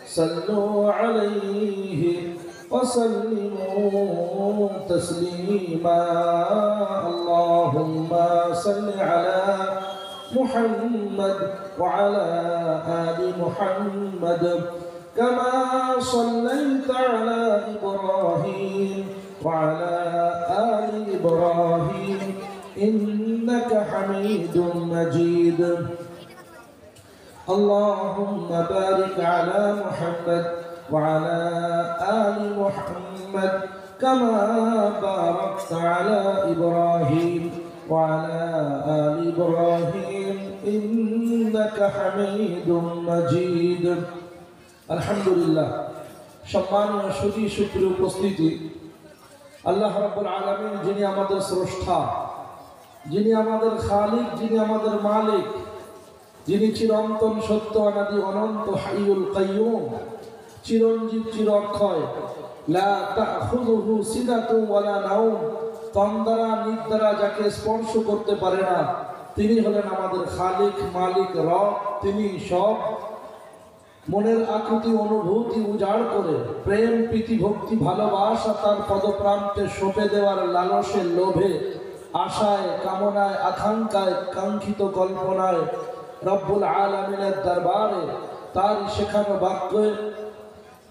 صلوا عليه وسلموا تسليما اللهم صل على محمد وعلى آل محمد كما صليت على إبراهيم وعلى آل إبراهيم إنك حميد مجيد اللهم بارك على محمد وعلى آل محمد كما باركت على إبراهيم وعلى آل إبراهيم إنك حميد مجيد الحمد لله সম্মানীয় সুধী সুপ্রিয় উপস্থিতি আল্লাহ রাব্বুল আলামিন যিনি আমাদের স্রষ্টা যিনি আমাদের খালিক যিনি আমাদের মালিক যিনি চিরন্তন সত্য অনাদি অনন্ত হাইয়ুল কাইয়ুম চিরঞ্জীব চিরক্ষয় লা তাখুযুহু সিনাতুন ওয়ালা নাওম তন্দ্রা নিদ্রা যাকে স্পর্শ করতে পারে না তিনি হলেন আমাদের খালিক মালিক রব তিনি সব মনের আকুতি অনুভূতি উজাড় করে প্রেম প্রীতি ভক্তি ভালোবাসা তার পদপ্রান্তে সঁপে দেওয়ার লালসের লোভে আশায় কামনায় আকাঙ্ক্ষায় কাঙ্ক্ষিত কল্পনায় রব্বুল আলামিনের দরবারে তার শেখানো বাক্যে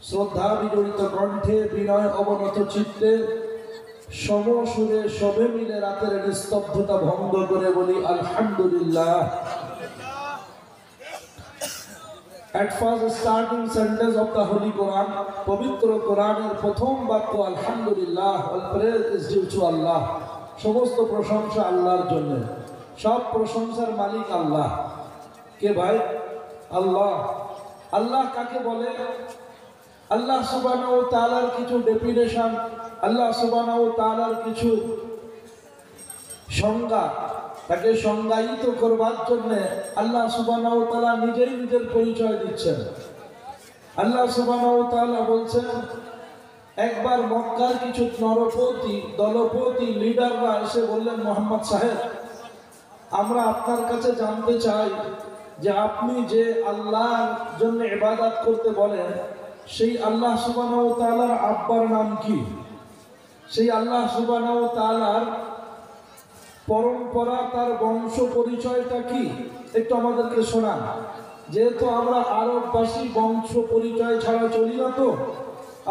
শ্রদ্ধা বিজড়িত কণ্ঠে বিনয় অবনত চিত্তে সমসুরে সবে মিলে রাতের নিস্তব্ধতা ভঙ্গ করে বলি আলহামদুলিল্লাহ। At first starting sentence of the Holy Quran, পবিত্র কোরআনের প্রথম বাক্য আলহামদুলিল্লাহ, all praise is due to Allah, সমস্ত প্রশংসা আল্লাহর জন্য, সব প্রশংসার মালিক আল্লাহ। কে ভাই? আল্লাহ। আল্লাহ কাকে বলে? আল্লাহ সুবহানাহু ওয়া তাআলার কিছু ডেফিনেশন, আল্লাহ সুবহানাহু ওয়া তাআলার কিছু সংজ্ঞা, তাকে সংজ্ঞায়িত করবার জন্য আল্লাহ সুবহানাহু ওয়া তাআলা নিজেই নিজের পরিচয় দিচ্ছেন। আল্লাহ সুবহানাহু ওয়া তাআলা বলছেন, একবার মক্কার কিছু নরপতি দলপতি লিডাররা এসে বললেন, মোহাম্মদ সাহেব, আমরা আপনার কাছে জানতে চাই যে আপনি যে আল্লাহর জন্য ইবাদত করতে বলেন সেই আল্লাহ সুবহানাহু ওয়া তাআলার আব্বার নাম কি? সেই আল্লাহ সুবহানাহু ওয়া তাআলার পরম্পরা তার বংশ পরিচয়টা কি? একটু আমাদেরকে শোনান। যেহেতু আমরা আরববাসী বংশ পরিচয় ছাড়া চলি না, তো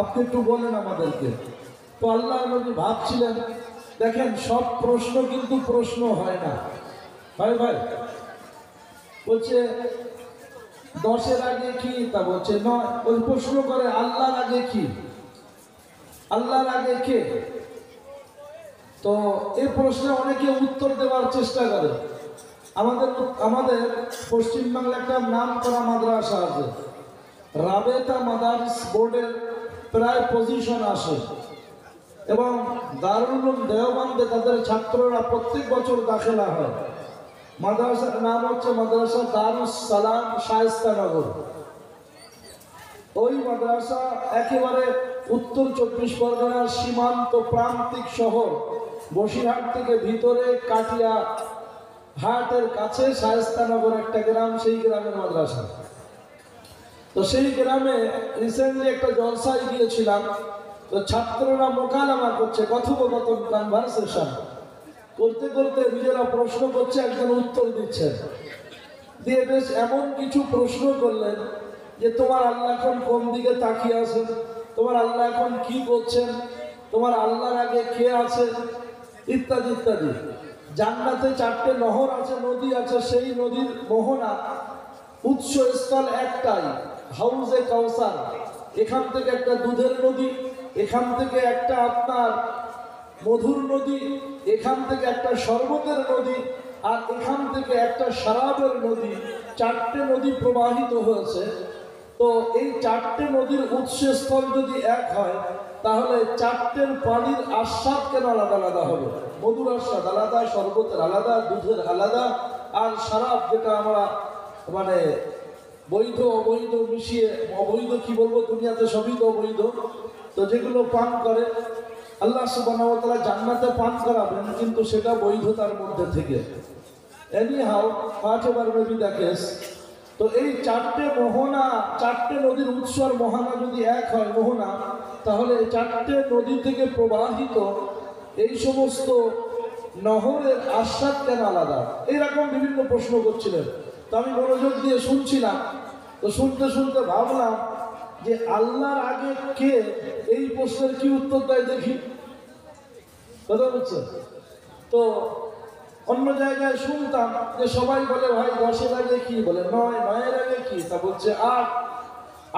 আপনি একটু বলেন আমাদেরকে। তো আল্লাহ নবী ভাবছিলেন, দেখেন সব প্রশ্ন কিন্তু প্রশ্ন হয় না ভাই ভাই। বলছে 10-এর আগে কি? তা বলছে নয়। ওই প্রশ্ন করে আল্লাহর আগে কি? আল্লাহর আগে কে? তো এই প্রশ্নে অনেকে উত্তর দেওয়ার চেষ্টা করে। আমাদের পশ্চিমবাংলা একটা নাম করা মাদ্রাসা আছে, রাবেতা মাদারিস বোর্ডের প্রায় পজিশন আসে এবং দারুল উলুম দেওবন্দে তাদের ছাত্ররা প্রত্যেক বছর দাখিলা হয়। মাদ্রাসার নাম হচ্ছে মাদ্রাসা দারুস সালাম শায়েস্তানগর। ওই মাদ্রাসা একেবারে উত্তর 24 পরগনার সীমান্ত প্রান্তিক শহর বসিরহাট থেকে ভিতরে কাটিয়া হাটের কাছে শায়েস্তানগর একটা গ্রাম, সেই গ্রামের মাদ্রাসা। তো সেই গ্রামে রিসেন্টলি একটা জলসায় গিয়েছিলাম। তো ছাত্ররা মোকালামা করছে, কথোপকথন কনভারসেশন করতে করতে নিজেরা প্রশ্ন করছে, একজন উত্তর দিচ্ছেন। দিয়ে বেশ এমন কিছু প্রশ্ন করলেন যে তোমার আল্লাহ এখন কোন দিকে তাকিয়ে আছেন, তোমার আল্লাহ এখন কি করছেন, তোমার আল্লাহর আগে কে আছে, ইত্যাদি ইত্যাদি। জান্নাতে 4টে নহর আছে, নদী আছে, সেই নদীর মোহনা উৎসস্থল একটাই, হাউজে কাউসার। এখান থেকে একটা দুধের নদী, এখান থেকে একটা আপনার মধুর নদী, এখান থেকে একটা শরবতের নদী, আর এখান থেকে একটা শরাবের নদী। 4টে নদী প্রবাহিত হয়েছে। তো এই 4টে নদীর উৎসস্থল যদি এক হয় তাহলে 4টের পানির আস্বাদ কেন আলাদা আলাদা হবে? মধুর আস্বাদ আলাদা, শরবতের আলাদা, দুধের আলাদা, আর শরাব যেটা আমরা মানে বৈধ অবৈধ মিশিয়ে, অবৈধ কি বলবো, দুনিয়াতে সবই তো অবৈধ, তো যেগুলো পান করে আল্লাহ সুবহানাহু ওয়া তাআলা জান্নাতে পান করাবেন, কিন্তু সেটা বৈধতার মধ্যে থেকে। Anyhow, whatever may be the case, তো এই চারটে মোহনা, চারটে নদীর উৎস আর মোহনা যদি এক হয় মোহনা, তাহলে এই চারটে নদী থেকে প্রবাহিত এই সমস্ত নহরের আস্বাদ কেন আলাদা? এইরকম বিভিন্ন প্রশ্ন করছিলেন। তো আমি মনোযোগ দিয়ে শুনছিলাম। তো শুনতে শুনতে ভাবলাম যে আল্লাহর আগে কে, এই প্রশ্নের কি উত্তর দেয় দেখি। কথা বলছে তো অন্য জায়গায় শুনতাম যে সবাই বলে ভাই 10-এর আগে কি, বলে 9, 9-এর আগে কি, তা বলছে 8,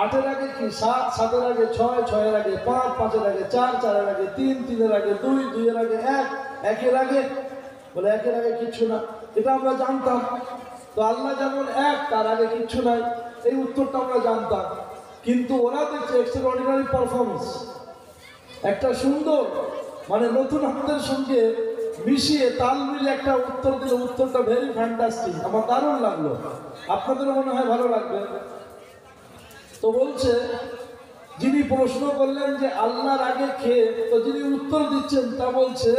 8-এর আগে কি, 7, 7-এর আগে 6, 6-এর আগে 5, 5-এর আগে 4, 4-এর আগে 3, 3-এর আগে 2, 2-এর আগে 1, 1-এর আগে, বলে 1-এর আগে কিচ্ছু না। এটা আমরা জানতাম। তো আল্লাহ যেমন এক, তার আগে কিচ্ছু নাই, এই উত্তরটা আমরা জানতাম। কিন্তু ওরা দেখছে এক্সট্রাঅর্ডিনারি পারফরমেন্স, একটা সুন্দর মানে নতুন হাতের সঙ্গে মিশিয়ে তাল মিলে একটা উত্তর দিল। উত্তরটা ভেরি ফ্যান্টাস্টিক, আমার দারুণ লাগলো, আপনাদেরও মনে হয় ভালো লাগবে। তো বলছে, যিনি প্রশ্ন করলেন যে আল্লাহর আগে কে, তো যিনি উত্তর দিচ্ছেন তা বলছে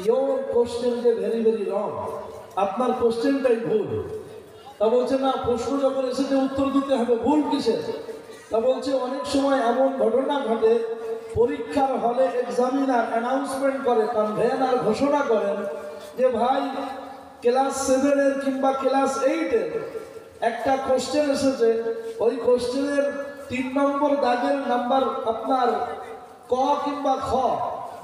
ইয়োর কোশ্চেন যে ভেরি ভেরি রং, আপনার কোশ্চেনটাই ভুল। তা বলছে না, প্রশ্ন যখন এসেছে উত্তর দিতে হবে, ভুল কিসের? তা বলছে অনেক সময় এমন ঘটনা ঘটে, পরীক্ষার হলে এক্সামিনার অ্যানাউন্সমেন্ট করে, কনভেনার ঘোষণা করেন যে ভাই ক্লাস 7-এর কিংবা ক্লাস 8-এর একটা কোশ্চেন এসেছে, ওই কোশ্চেনের 3 নম্বর দাগের নাম্বার আপনার ক কিংবা খ,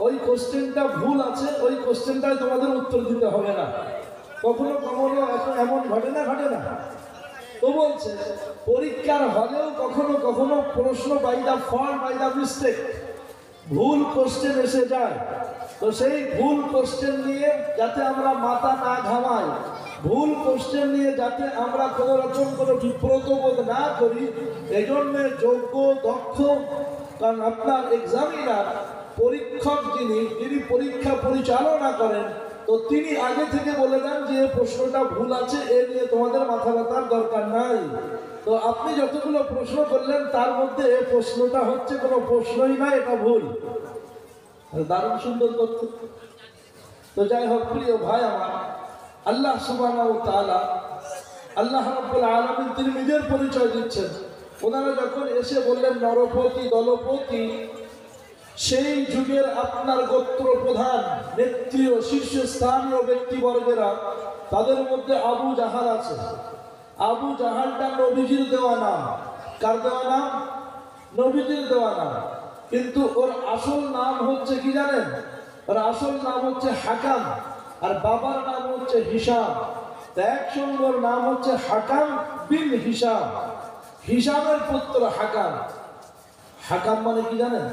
ওই কোশ্চেনটা ভুল আছে, ওই কোশ্চেনটায় তোমাদের উত্তর দিতে হবে না। কখনো কখনো এমন ঘটে না, ঘটে না? তো বলছে পরীক্ষার হলেও কখনো কখনো প্রশ্ন by the fault, by the mistake, ভুল কোশ্চেন এসে যায়। তো সেই ভুল কোশ্চেন নিয়ে যাতে আমরা মাথা না ঘামাই, ভুল কোশ্চেন নিয়ে যাতে আমরা কোনো রকম কোনো বিব্রত বোধ না করি, এই জন্য যোগ্য দক্ষ, কারণ আপনার এক্সামিনার পরীক্ষক যিনি পরীক্ষা পরিচালনা করেন, তো তিনি আগে থেকে বলে দেন যে প্রশ্নটা ভুল আছে, এ নিয়ে তোমাদের মাথা ব্যথার দরকার নাই। তো আপনি যতগুলো প্রশ্ন করলেন তার মধ্যে প্রশ্নটা হচ্ছে কোনো প্রশ্নই না, এটা ভুল। দারুণ সুন্দর তথ্য। তো যাই হোক প্রিয় ভাই আমার, আল্লাহ সুবহানাহু ওয়া তাআলা, আল্লাহ রাব্বুল আলামিন তিনি নিজের পরিচয় দিচ্ছেন। ওনারা যখন এসে বললেন নরপতি দলপতি, সেই যুগের আপনার গোত্র প্রধান নেত্রী ও শীর্ষস্থানীয় ব্যক্তিবর্গেরা, তাদের মধ্যে আবু জাহাল আছে। আবু জাহালটা নবীজির দেওয়া নাম। কার দেওয়া নাম? নবীজির দেওয়া নাম। কিন্তু ওর আসল নাম হচ্ছে কি জানেন? ওর আসল নাম হচ্ছে হাকাম, আর বাবার নাম হচ্ছে হিসাম। এক সঙ্গে ওর নাম হচ্ছে হাকাম বিন হিসাম, হিসামের পুত্র হাকাম। হাকাম মানে কি জানেন?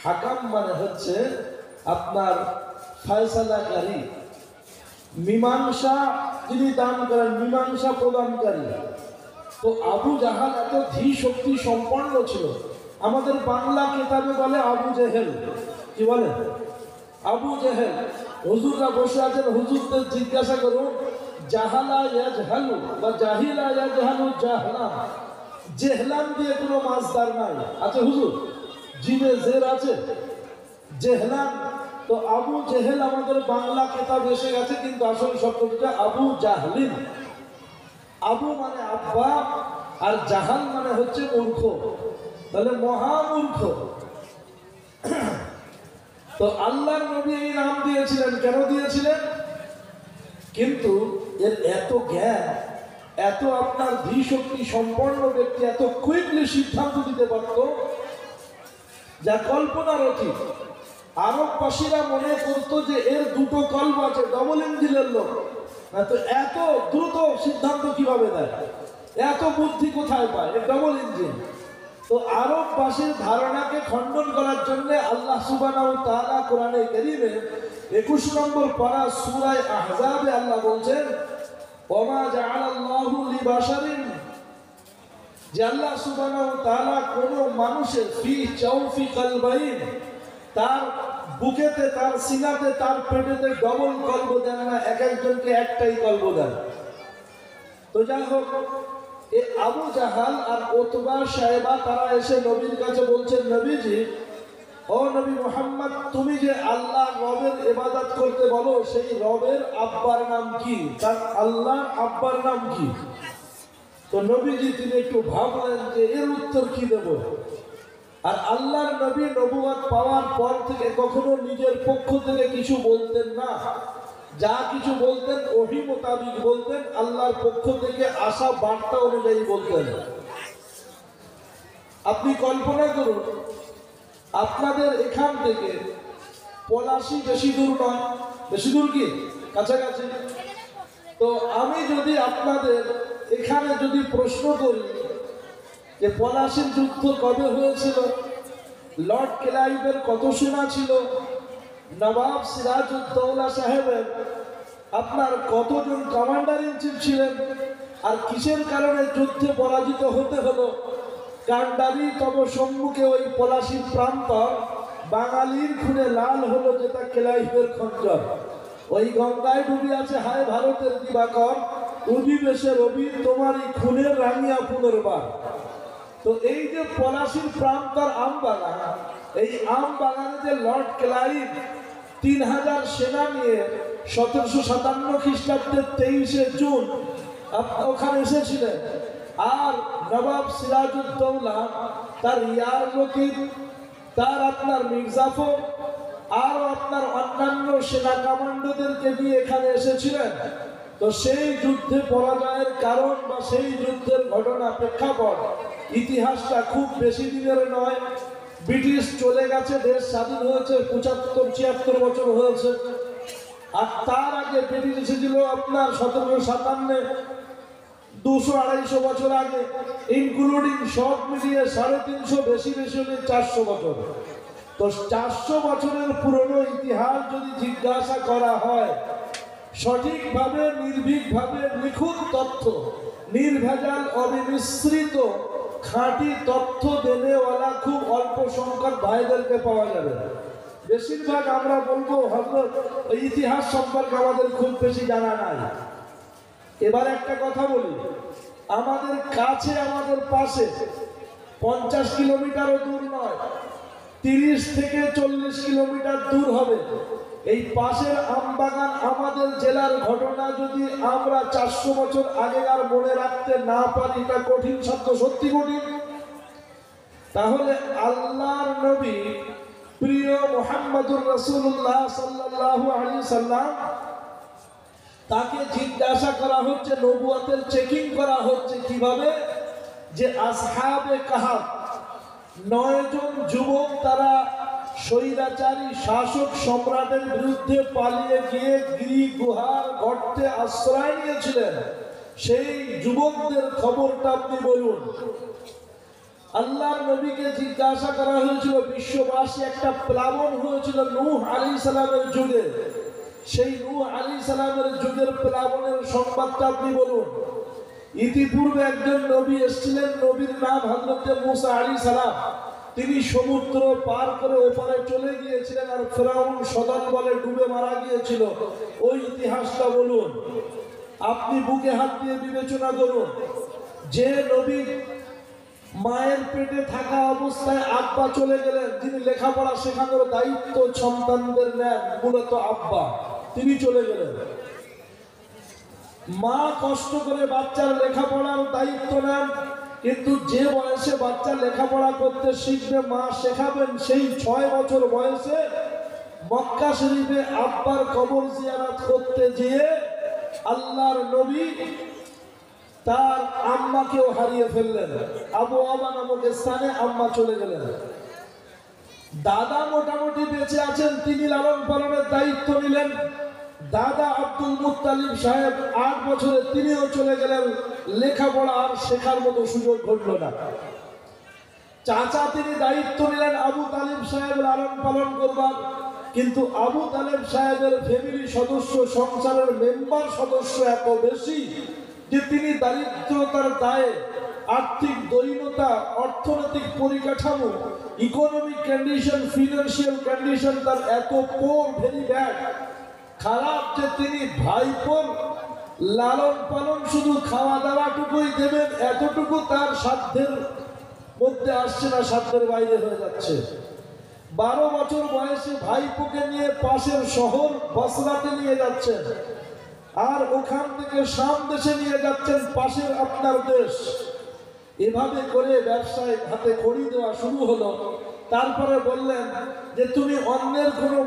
হাকাম মানে হচ্ছে আপনার ফয়সালাকারী, মীমাংসা যিনি দান করেন, মীমাংসা প্রদানকারী। তো আবু জাহাল এত ধী শক্তি সম্পন্ন ছিল, আমাদের বাংলা কিতাবে বলে আবু জেহেল। কি বলে? আবু জেহেল। হুজুররা বসে আছেন, হুজুরদের জিজ্ঞাসা করুন, জাহালা ইয়াজহালু বা জাহিলা ইয়াজহালু জাহলাম, জেহলাম দিয়ে কোনো মাসদার নাই, আছে হুজুর? জিনে জের আছে, জেহলাম। তো আবু জেহেল আমাদের বাংলা কিতাব এসে গেছে, কিন্তু আসল শব্দটা আবু জাহলিন। আবু মানে আব্বা, আর জাহাল মানে হচ্ছে মূর্খ, তাহলে মহামূর্খ। তো আল্লাহর নবী এই নাম দিয়েছিলেন, কেন দিয়েছিলেন? কিন্তু এর এত জ্ঞান, এত আপনার ধীশক্তি সম্পন্ন ব্যক্তি, এত কুইকলি সিদ্ধান্ত দিতে পারত যা কল্পনার অতীত। আরববাসীরা মনে করতো যে এর দুটো কল্প আছে, ডবল ইঞ্জিনের লোক, তো এত দ্রুত সিদ্ধান্ত কিভাবে দেয়, এত বুদ্ধি কোথায় পায়, এর ডবল ইঞ্জিন। তো আরববাসীর ধারণাকে খণ্ডন করার জন্য আল্লাহ সুবহানাহু ওয়া তাআলা কোরআনে কারীমে 21 নম্বর পারা সূরা আহজাবে আল্লাহ বলছেন, ওমা জাআলাল্লাহু লিবাশারিন, যে আল্লাহ সুবহানাহু ওয়া তাআলা কোন মানুষের ফি চাউফি কলবাইন, তার বুকেতে, তার সিনাতে, তার পেটেতে ডবল কল্প দেন না, এক একজনকে একটাই কল্প দেন। তো যাই হোক, এই আবু জাহাল আর উতবা সাহেবা তারা এসে নবীর কাছে বলছেন, নবীজি, ও নবী মুহাম্মদ, তুমি যে আল্লাহ রবের ইবাদত করতে বলো, সেই রবের আব্বার নাম কি? তার আল্লাহ আব্বার নাম কি? তো নবীজি তিনি একটু ভাবলেন যে এর উত্তর কি দেব। আর আল্লাহর নবী নবুয়ত পাওয়ার পর থেকে কখনো নিজের পক্ষ থেকে কিছু বলতেন না, যা কিছু বলতেন ওহী মোতাবিক বলতেন, আল্লাহর পক্ষ থেকে আসা বার্তা অনুযায়ী বলতেন। আপনি কল্পনা করুন, আপনাদের এখান থেকে পলাশী বেশি দূর নয়, বেশি দূর কি কাছাকাছি। তো আমি যদি আপনাদের এখানে যদি প্রশ্ন করি যে পলাশীর যুদ্ধ কবে হয়েছিল, লর্ড ক্লাইভের কত সেনা ছিল, নবাব সিরাজউদ্দৌলা সাহেবের আপনার কতজন কমান্ডার ইন চিফ ছিলেন, আর কিসের কারণে যুদ্ধে পরাজিত হতে হলো, কান্ডারি তব সম্মুখে ওই পলাশীর প্রান্তর বাঙালির খুনে লাল হলো যেটা ক্লাইভের খঞ্জর, ওই গঙ্গায় ডুবি আছে হায় ভারতের দিবাকর, উদিবেশে রবি তোমারই খুনের রাঙিয়া পুনর্বার। তো এই যে পলাশীর প্রান্তর আম বাগান, এই আম বাগানে যে লর্ড ক্লাইভ 3000 সেনা নিয়ে 1757 খ্রিস্টাব্দের 23শে জুন ওখানে এসেছিলেন, আর নবাব সিরাজউদ্দৌলা তার ইয়ার লতিফ, তার আপনার মির্জাফর আর আপনার অন্যান্য সেনা কমান্ডোদেরকে নিয়ে এখানে এসেছিলেন। তো সেই যুদ্ধে পরাজয়ের কারণ বা সেই যুদ্ধের ঘটনা প্রেক্ষাপট ইতিহাসটা খুব বেশি দিনের নয়। ব্রিটিশ চলে গেছে, দেশ স্বাধীন হয়েছে 75-76 বছর হয়েছে। আর তার আগে ব্রিটিশ এসেছিল আপনার 1757, 200-250 বছর আগে, ইনক্লুডিং সব মিলিয়ে 350 বেশি হলে 400 বছর। তো 400 বছরের পুরনো ইতিহাস যদি জিজ্ঞাসা করা হয়, সঠিকভাবে নির্ভীকভাবে নিখুঁত তথ্য, নির্ভেজাল অবিমিশ্রিত খাঁটি তথ্য দেনেওয়ালা খুব অল্প সংখ্যক ভাইদেরকে পাওয়া যাবে। বেশিরভাগ আমরা বলবো হযরত ইতিহাস সম্পর্কে আমাদের খুব বেশি জানা নাই। এবার একটা কথা বলি, আমাদের কাছে আমাদের পাশে 50 কিলোমিটারও দূর নয়, 30 থেকে 40 কিলোমিটার দূর হবে এই পাশের আমবাগান আমাদের জেলার ঘটনা যদি আমরা 400 বছর আগেকার মনে রাখতে না পারি, এটা কঠিন সত্য, সত্যি কঠিন। তাহলে আল্লাহর নবী প্রিয় মুহাম্মদুর রাসূলুল্লাহ সাল্লাল্লাহু আলাইহি সাল্লাম, তাকে জিজ্ঞাসা করা হচ্ছে, নবুয়তের চেকিং করা হচ্ছে কিভাবে, যে আসহাবে কাহাফ 9 জন যুবক তারা স্বৈরাচারী শাসক সম্রাটের বিরুদ্ধে পালিয়ে গিয়ে গিরি গুহার গর্তে আশ্রয় নিয়েছিলেন, সেই যুবকদের খবরটা আপনি বলুন। আল্লাহর নবীকে জিজ্ঞাসা করা হয়েছিল, বিশ্ববাসী একটা প্লাবন হয়েছিল নূহ আলাইহিস সালামের যুগে, সেই নূহ আলাইহিস সালামের যুগের প্লাবনের সংবাদটা আপনি বলুন। ইতিপূর্বে একজন নবী এসেছিলেন, নবীর নাম হযরত মুসা আলাইহিস সালাম, তিনি সমুদ্র পার করে ওপারে চলে গিয়েছিলেন আর ফেরাউন সদল বলে ডুবে মারা গিয়েছিল, ওই ইতিহাসটা বলুন। আপনি বুকে হাত দিয়ে বিবেচনা করুন, যে নবী মায়ের পেটে থাকা অবস্থায় আব্বা চলে গেলেন, যিনি লেখাপড়া শেখানোর দায়িত্ব সন্তানদের নেন, মূলত আব্বা, তিনি চলে গেলেন। মা কষ্ট করে বাচ্চার লেখাপড়ার দায়িত্ব নেন, কিন্তু যে বয়সে বাচ্চা লেখাপড়া করতে শিখবে, মা শেখাবেন, সেই 6 বছর বয়সে মক্কা শরীফে আব্বার কবর জিয়ারত করতে গিয়ে আল্লাহর নবী তার আম্মাকেও হারিয়ে ফেললেন। আবু আবা নামক স্থানে আম্মা চলে গেলেন। দাদা মোটামুটি বেঁচে আছেন, তিনি লালন পালনের দায়িত্ব নিলেন। দাদা আব্দুল মুত্তালিব সাহেব 8 বছরে তিনিও চলে গেলেন, লেখাপড়া আর শেখার মতো সুযোগ ঘটল না। চাচা তিনি দায়িত্ব নিলেন আবু তালিব সাহেব লালন পালন করবার, কিন্তু আবু তালেব সাহেবের ফ্যামিলি সদস্য, সংসারের মেম্বার সদস্য এত বেশি যে তিনি দারিদ্রতার দায়ে, আর্থিক দৈন্যতা, অর্থনৈতিক পরিকাঠামো, ইকোনমিক কন্ডিশন, ফিনান্সিয়াল কন্ডিশন তার এত পোর, ভেরি ব্যাড, খারাপ, যে তিনি ভাইপোর লালন পালন শুধু খাওয়া দাওয়াটুকুই দেবেন, এতটুকু তার সাধ্যের মধ্যে আসছে না, সাধ্যের বাইরে হয়ে যাচ্ছে। 12 বছর বয়সে ভাইপোকে নিয়ে পাশের শহর বসরাতে নিয়ে যাচ্ছেন। আর ওখান থেকে শাম দেশে নিয়ে যাচ্ছেন, পাশের আপনার দেশ। এভাবে করে ব্যবসায় হাতে খড়ি দেওয়া শুরু হলো। তারপরে বললেন যে তুমি অন্যের কোনো